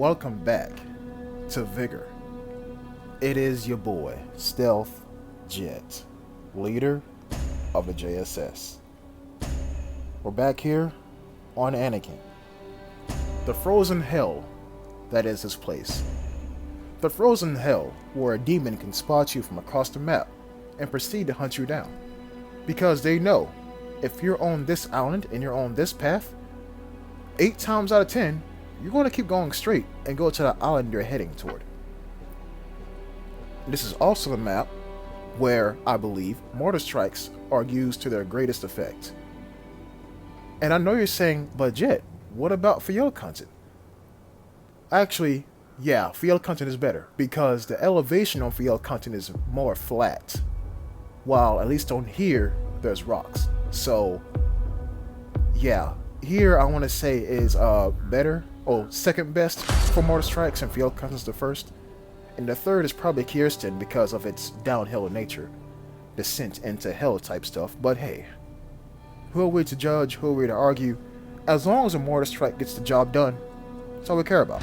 welcome back to Vigor. It is your boy, Stealth Jet, leader of the JSS. We're back here on Anniken, the frozen hell that is this place. The frozen hell where a demon can spot you from across the map and proceed to hunt you down. Because they know, if you're on this island and you're on this path, 8 times out of 10, you're going to keep going straight and go to the island you're heading toward. This is also the map where, I believe, mortar strikes are used to their greatest effect. And I know you're saying, but Jet, what about field content? Actually, yeah, field content is better, because the elevation on field content is more flat, while at least on here, there's rocks. So, yeah, here I want to say is better, second best for mortar strikes, and field content's the first. And the third is probably Kirsten because of its downhill nature, descent into hell type stuff. But hey, who are we to judge, who are we to argue? As long as a mortar strike gets the job done, that's all we care about.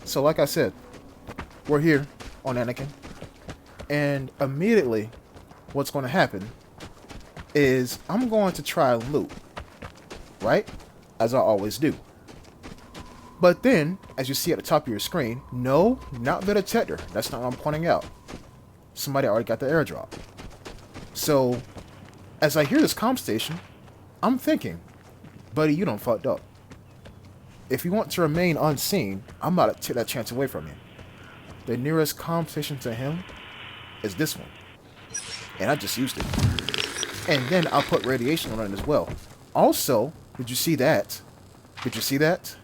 So like I said, we're here on Anniken, and immediately what's going to happen is I'm going to try and loot, right? As I always do. But then, as you see at the top of your screen, no, not the detector. That's not what I'm pointing out. Somebody already got the airdrop. So, as I hear this comm station, I'm thinking, buddy, you done fucked up. If you want to remain unseen, I'm about to take that chance away from you. The nearest comm station to him is this one. And I just used it. And then I'll put radiation on it as well. Also, did you see that? Did you see that?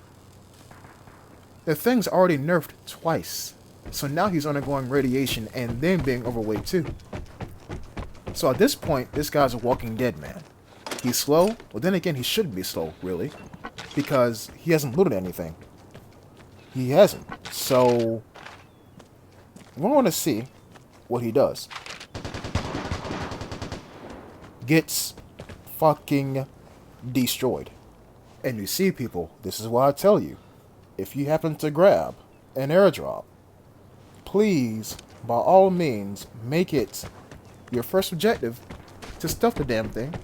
The thing's already nerfed twice. So now he's undergoing radiation and then being overweight too. So at this point, this guy's a walking dead man. He's slow. Well, then again, he shouldn't be slow, really. Because he hasn't looted anything. He hasn't. So, we want to see what he does. Gets fucking destroyed. And you see, people, this is why I tell you, if you happen to grab an airdrop, please, by all means, make it your first objective to stuff the damn thing.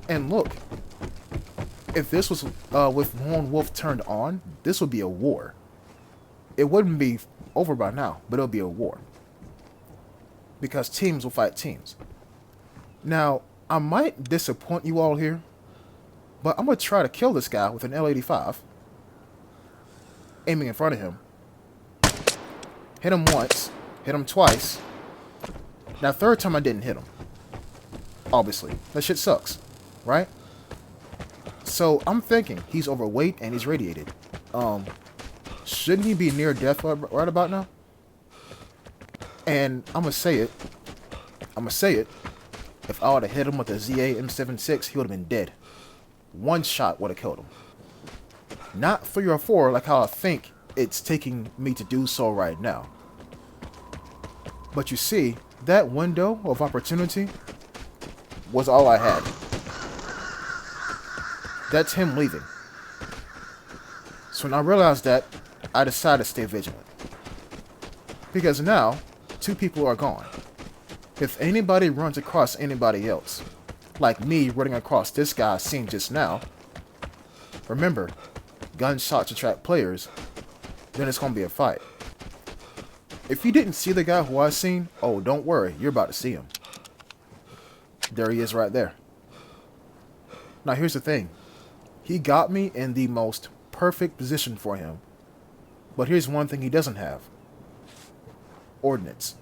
And look, if this was with Lone Wolf turned on, this would be a war. It wouldn't be over by now, but it'll be a war. Because teams will fight teams. Now, I might disappoint you all here, but I'm going to try to kill this guy with an L85. Aiming in front of him. Hit him once. Hit him twice. Now, third time I didn't hit him. Obviously. That shit sucks. Right? So, I'm thinking he's overweight and he's radiated. Shouldn't he be near death right about now? And I'm going to say it. If I would have hit him with a ZA M76, he would have been dead. One shot would have killed him. Not 3 or 4 like how I think it's taking me to do so right now. But you see, that window of opportunity was all I had. That's him leaving. So when I realized that, I decided to stay vigilant. Because now, 2 people are gone. If anybody runs across anybody else, like me running across this guy seen just now, remember, gunshots attract players, then it's going to be a fight. If you didn't see the guy who I seen, oh, don't worry, you're about to see him. There he is right there. Now here's the thing. He got me in the most perfect position for him. But here's one thing he doesn't have. Ordnance.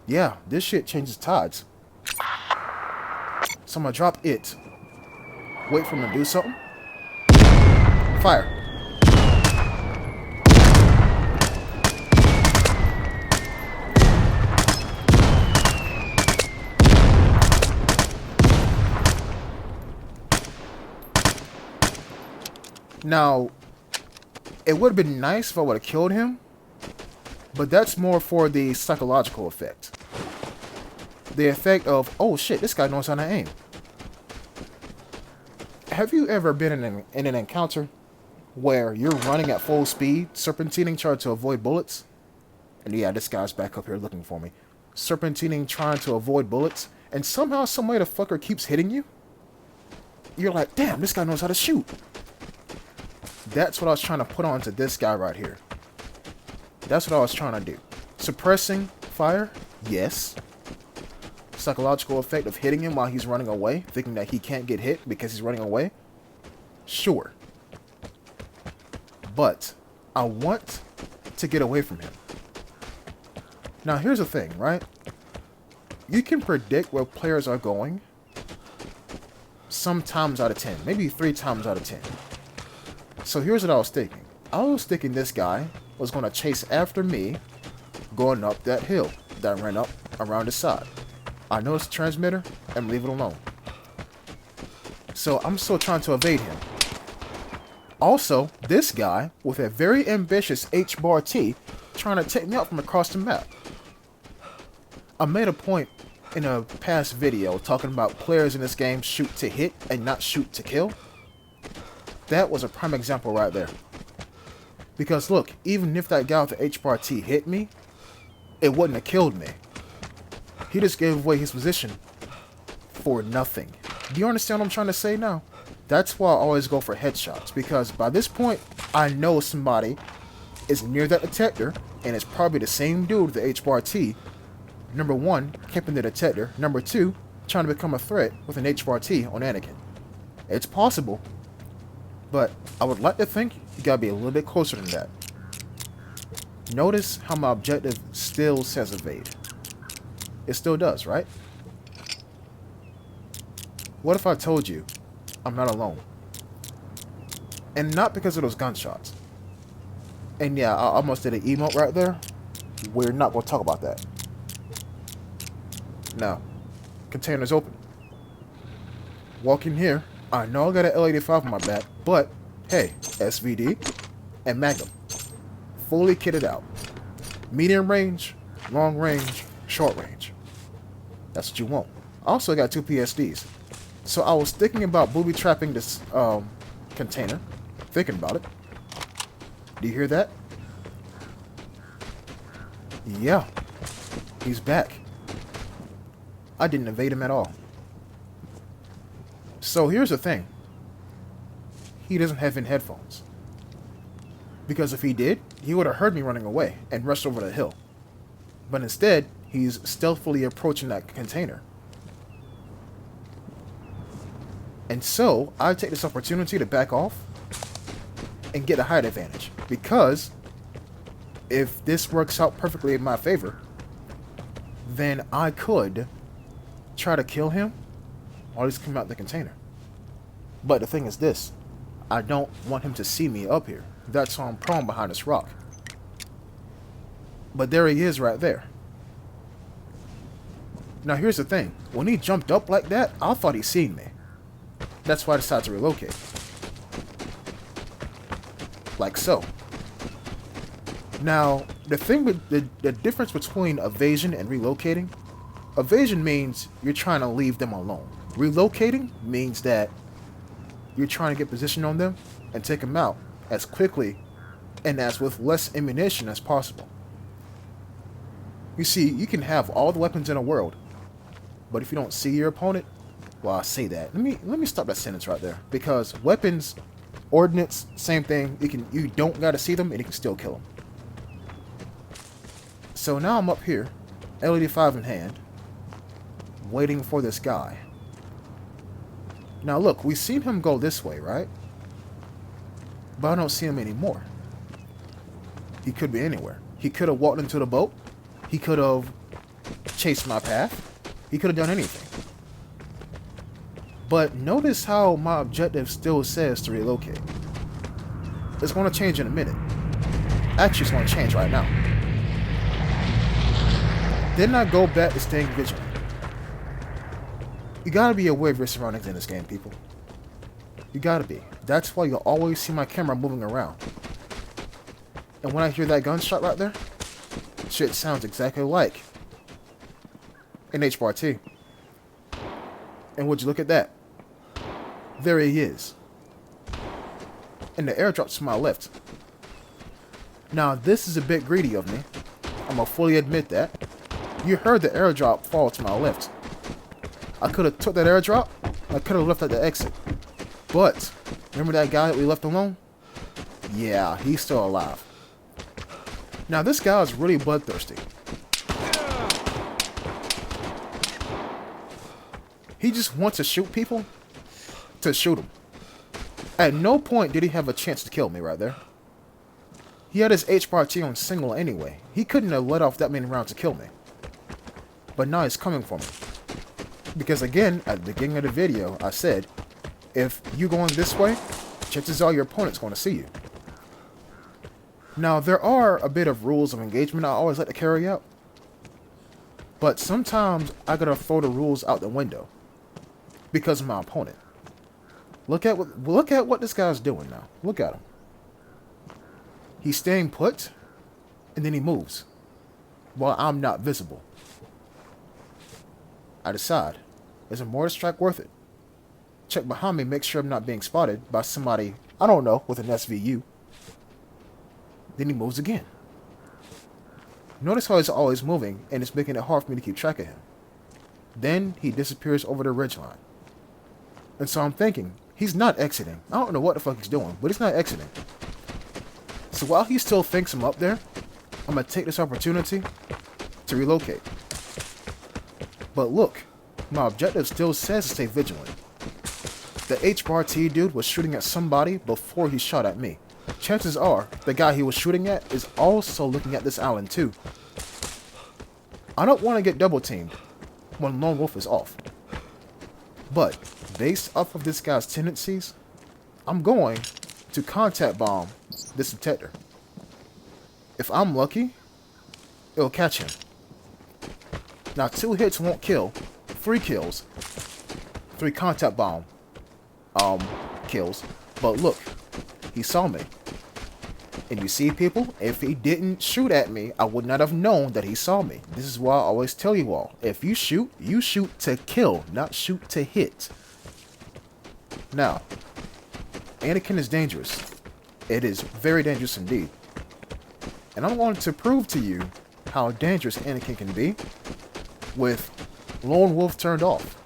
Yeah, this shit changes tides. So I'm going to drop it. Wait for him to do something. Fire. Now, it would have been nice if I would have killed him, but that's more for the psychological effect. The effect of, oh shit, this guy knows how to aim. Have you ever been in an encounter where you're running at full speed, serpentining, trying to avoid bullets. And yeah, this guy's back up here looking for me. Serpentining, trying to avoid bullets, and somehow, some way, the fucker keeps hitting you. You're like, damn, this guy knows how to shoot. That's what I was trying to put on to this guy right here. That's what I was trying to do. Suppressing fire? Yes. Psychological effect of hitting him while he's running away, thinking that he can't get hit because he's running away? Sure. But I want to get away from him. Now here's the thing, right? You can predict where players are going some times out of 10, maybe 3 times out of 10. So here's what I was thinking. I was thinking this guy was going to chase after me going up that hill that ran up around the side. I know it's a transmitter and leave it alone. So I'm still trying to evade him. Also, this guy with a very ambitious H-bar T trying to take me out from across the map. I made a point in a past video talking about players in this game shoot to hit and not shoot to kill. That was a prime example right there. Because look, even if that guy with the H-bar T hit me, it wouldn't have killed me. He just gave away his position for nothing. Do you understand what I'm trying to say now? That's why I always go for headshots, because by this point, I know somebody is near that detector, and it's probably the same dude with the H-bar T. Number 1, camping the detector. Number 2, trying to become a threat with an H-bar T on Anniken. It's possible, but I would like to think you gotta be a little bit closer than that. Notice how my objective still says evade. It still does, right? What if I told you I'm not alone? And not because of those gunshots. And yeah, I almost did an emote right there. We're not going to talk about that. Now, container's open. Walk in here. I know I got an L85 on my back, but hey, SVD and Magnum. Fully kitted out. Medium range, long range, short range. That's what you want. I also got 2 PSDs. So I was thinking about booby trapping this container. Thinking about it. Do you hear that? Yeah. He's back. I didn't evade him at all. So here's the thing. He doesn't have in headphones. Because if he did, he would have heard me running away and rushed over the hill. But instead, he's stealthily approaching that container. And so, I take this opportunity to back off and get a height advantage. Because if this works out perfectly in my favor, then I could try to kill him or just come out the container. But the thing is this. I don't want him to see me up here. That's why I'm prone behind this rock. But there he is right there. Now here's the thing. When he jumped up like that, I thought he seen me. That's why I decided to relocate. Like so. Now, the thing with the difference between evasion and relocating. Evasion means you're trying to leave them alone. Relocating means that you're trying to get position on them and take them out as quickly and as with less ammunition as possible. You see, you can have all the weapons in the world, but if you don't see your opponent, well, I say that. Let me stop that sentence right there, because weapons, ordnance, same thing. You don't gotta see them, and you can still kill them. So now I'm up here, LED5 in hand, waiting for this guy. Now look, we've seen him go this way, right? But I don't see him anymore. He could be anywhere. He could have walked into the boat. He could have chased my path. He could have done anything. But notice how my objective still says to relocate. It's going to change in a minute. Actually, it's going to change right now. Then I go back to staying vigilant. You gotta be aware of your surroundings in this game, people. You gotta be. That's why you'll always see my camera moving around. And when I hear that gunshot right there, shit sounds exactly like an H-bar T. And would you look at that? There he is. and the airdrop to my left. Now, this is a bit greedy of me. I'm gonna fully admit that. You heard the airdrop fall to my left. I could have took that airdrop. I could have left at the exit. But, remember that guy that we left alone? Yeah, he's still alive. Now, this guy is really bloodthirsty. He just wants to shoot people to shoot them. At no point did he have a chance to kill me right there. He had his HRT on single anyway. He couldn't have let off that many rounds to kill me. But now he's coming for me. Because again, at the beginning of the video, I said, if you're going this way, chances are your opponent's going to see you. Now, there are a bit of rules of engagement I always like to carry out. But sometimes I gotta throw the rules out the window because of my opponent. Look at what this guy's doing now. Look at him. He's staying put, and then he moves, while I'm not visible. I decide, is a mortar strike worth it? Check behind me, make sure I'm not being spotted by somebody, I don't know, with an SVU. Then he moves again. Notice how he's always moving, and it's making it hard for me to keep track of him. Then he disappears over the ridgeline. And so I'm thinking, he's not exiting. I don't know what the fuck he's doing, but he's not exiting. So while he still thinks I'm up there, I'm going to take this opportunity to relocate. But look, my objective still says to stay vigilant. The HRT dude was shooting at somebody before he shot at me. Chances are, the guy he was shooting at is also looking at this island too. I don't want to get double teamed when Lone Wolf is off. But, based off of this guy's tendencies, I'm going to contact bomb this detector. If I'm lucky, it'll catch him. Now 2 hits won't kill, 3 kills. 3 contact bomb kills. But look, he saw me. And you see, people, if he didn't shoot at me, I would not have known that he saw me. This is why I always tell you all, if you shoot to kill, not shoot to hit. Now, Anniken is dangerous. It is very dangerous indeed. And I'm going to prove to you how dangerous Anniken can be with Lone Wolf turned off.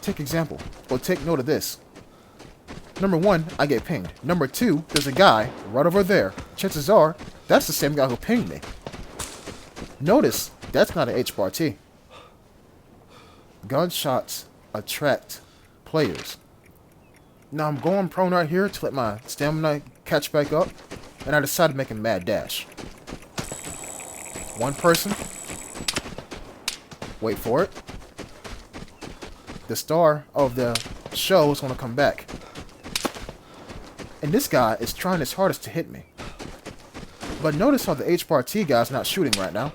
Take example, or take note of this. Number 1, I get pinged. Number 2, there's a guy right over there. Chances are, that's the same guy who pinged me. Notice, that's not an HRT. Gunshots attract players. Now I'm going prone right here to let my stamina catch back up, and I decided to make a mad dash. 1 person. Wait for it. The star of the show is going to come back. And this guy is trying his hardest to hit me. But notice how the HRT guy's not shooting right now.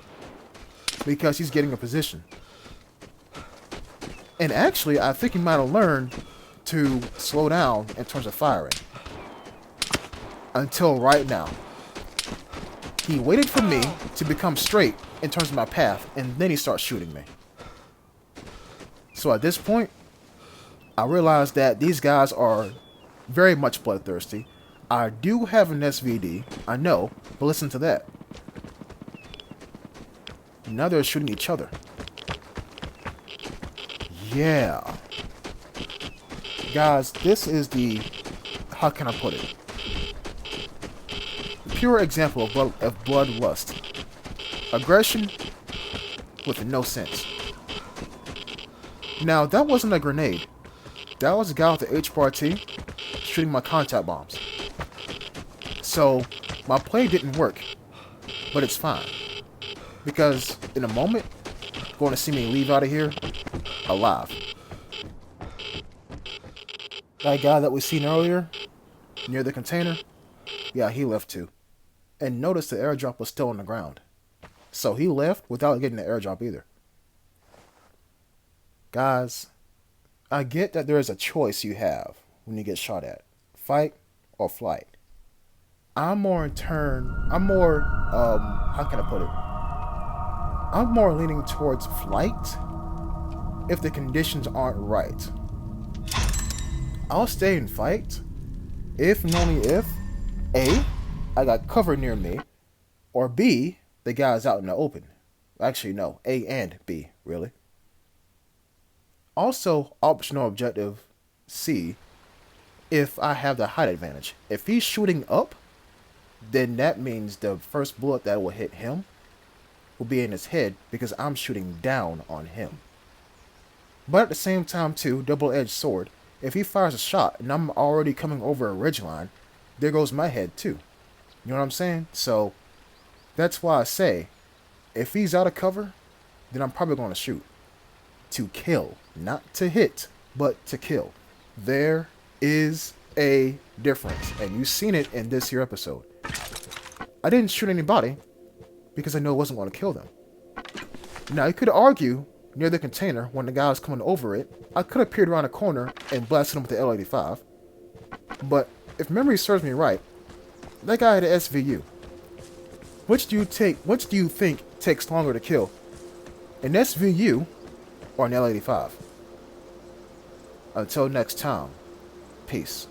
Because he's getting a position. And actually, I think he might have learned to slow down in terms of firing. Until right now. He waited for me to become straight in terms of my path, and then he starts shooting me. So at this point, I realized that these guys are very much bloodthirsty. I do have an SVD, I know, but listen to that. Now they're shooting each other. Yeah. Guys, this is the, how can I put it? Pure example of bloodlust. Aggression with no sense. Now, that wasn't a grenade. That was a guy with the HRT shooting my contact bombs. So, my play didn't work. But it's fine. Because, in a moment, you're going to see me leave out of here alive. That guy that we seen earlier, near the container, yeah, he left too. And notice the airdrop was still on the ground. So he left without getting the airdrop either. Guys, I get that there is a choice you have when you get shot at. Fight or flight. How can I put it? I'm more leaning towards flight if the conditions aren't right. I'll stay and fight If and only if A, I got cover near me, or B, the guy's out in the open. Actually, no, A and B, really. Also, optional objective C, if I have the height advantage. If he's shooting up, then that means the first bullet that will hit him will be in his head because I'm shooting down on him. But at the same time, too, double-edged sword. If he fires a shot and I'm already coming over a ridgeline, there goes my head too. You know what I'm saying? So that's why I say, if he's out of cover, then I'm probably going to shoot. To kill. Not to hit, but to kill. There is a difference. And you've seen it in this here episode. I didn't shoot anybody because I know it wasn't going to kill them. Now, you could argue near the container when the guy was coming over it, I could have peered around a corner and blasted him with the L85. But if memory serves me right, that guy had an SVU. Which do you think takes longer to kill? An SVU or an L85? Until next time, peace.